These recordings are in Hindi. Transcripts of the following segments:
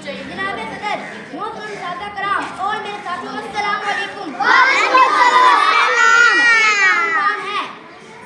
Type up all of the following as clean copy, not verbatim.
जनाब सदर, मोहतरम सादा कराम और मेरे साथियों, अस्सलाम वालेकुम। है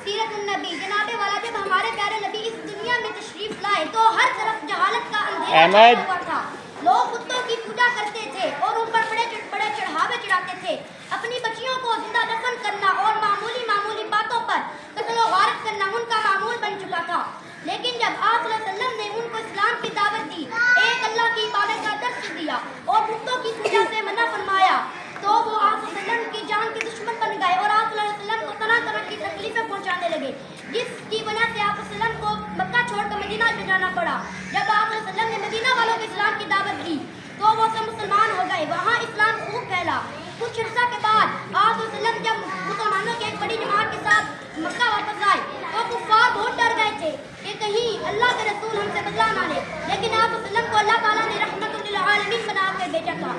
सीरत नबी जनाबे वाला, जब हमारे प्यारे नबी इस दुनिया में तशरीफ लाए तो हर तरफ जहालत का अंधेरा हुआ था। लोग कुत्तों की पूजा करते थे और उन पर बड़े बड़े चढ़ावे चढ़ाते थे। अपनी बच्चियों को जिंदा दफन करना और मामूली बातों पर कत्ल व गारत करना उनका मामूल बन चुका था। लेकिन जब आप सल्लल्लाहु अलैहि वसल्लम ने उनको इस्लाम की दावत दी, एक अल्लाह की इबादत का दर्स दिया और कुत्तों की पूजा से मना फरमाया, तो वो आप सल्लल्लाहु अलैहि वसल्लम की जान के दुश्मन बन गए और आप सल्लल्लाहु अलैहि वसल्लम को तरह तरह की तकलीफें पहुंचाने लगे, जिसकी वजह से आप सल्लल्लाहु अलैहि वसल्लम को मक्का छोड़कर मदीना में जाना पड़ा। जब आप सल्लल्लाहु अलैहि वसल्लम ने मदीना वालों को इस्लाम की दावत दी तो वो सब मुसलमान हो गए, वहाँ इस्लाम खूब फैला। कुछ अर्सा के बाद आप सल्लल्लाहु अलैहि वसल्लम जब मुसलमानों की एक बड़ी जमात के साथ मक्का वापस आए तो कुफ्फार बहुत डर गए थे कि कहीं अल्लाह के रसूल हमसे बदला ना ले। लेकिन आप सल्लल्लाहु अलैहि वसल्लम को अल्लाह ताला ने रहमतुल लिल आलमीन बना कर भेजा था,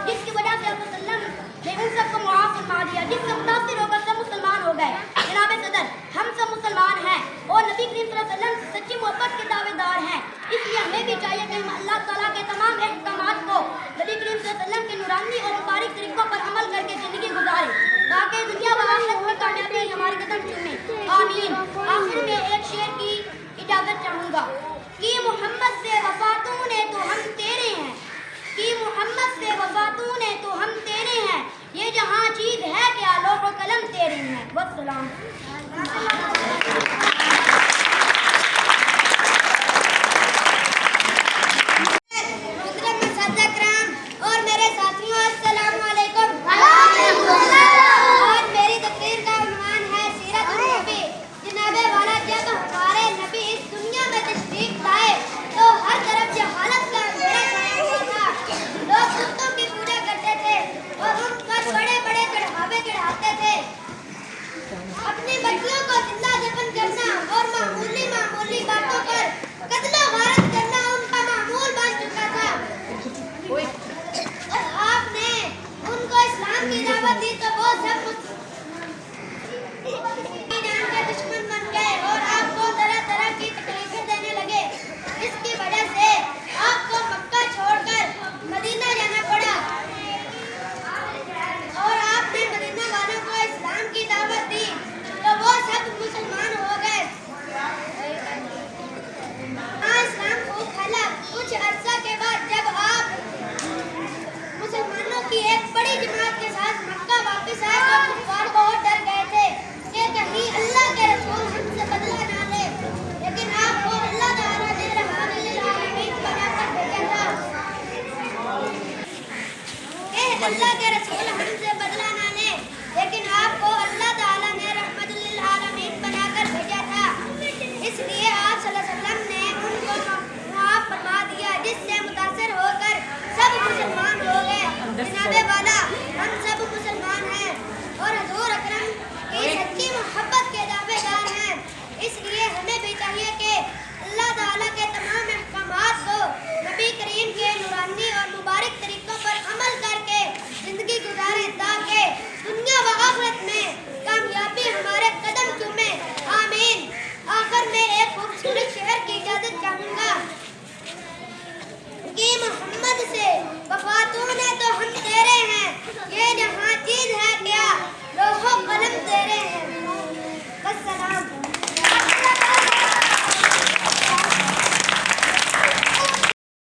जिसकी वजह से आप सल्लल्लाहु अलैहि वसल्लम ने उन सबको मुआफ फरमा दिया, जिससे मुतासिर होकर सब मुसलमान हो गए। जनाब सदर, हम सब मुसलमान हैं और नबी करीम सल्लल्लाहु अलैहि वसल्लम सच्ची मोहब्बत के दावेदार हैं। इसलिए हमें भी चाहिए कि हम अल्लाह ताला के तमाम अहकामात को नबी करीम सल्लल्लाहु अलैहि वसल्लम के नूरानी और मुबारक तरीकों पर अमल करके ज़िंदगी गुजारें, ताकि दुनिया व आखिरत में कामयाबी हमारे कदम चूमे। आमीन। आखिर में एक शेर की इजाज़त चाहूँगा कि मोहम्मद से वफा तूने तो हम तेरे हैं, कि मोहम्मद से वफा तूने तो हम तेरे हैं, ये जहाँ चीज़ है क्या लौह कलम तेरे हैं। वस्सलाम। अपनी बच्चियों को जिंदा दफन करना और मामूली बातों पर कत्ल व गारत करना उनका मामूल बन चुका था। और आपने उनको इस्लाम की दावत दी तो वो सब जान के दुश्मन बन गए और आपको तरह तरह की तकलीफें देने लगे, जिसकी वजह से आपको मक्का छोड़कर मदीना जाना पड़ा और आपने मदीना वालों को इस्लाम की दावत दी तो वो सब मुसलमान हो गए। हाँ, इस्लाम खूब फैला। कुछ अरसा के बाद जब आप मुसलमानों की एक बड़ी जमात के साथ मक्का वापस आए तो कुफ्फार बहुत डर गए थे कि कहीं अल्लाह के रसूल हमसे बदला ना ले। लेकिन आपको अल्लाह ताला ने रहमतुल लिल आलमीन बनाकर भेजा था कि अल्लाह के रसूल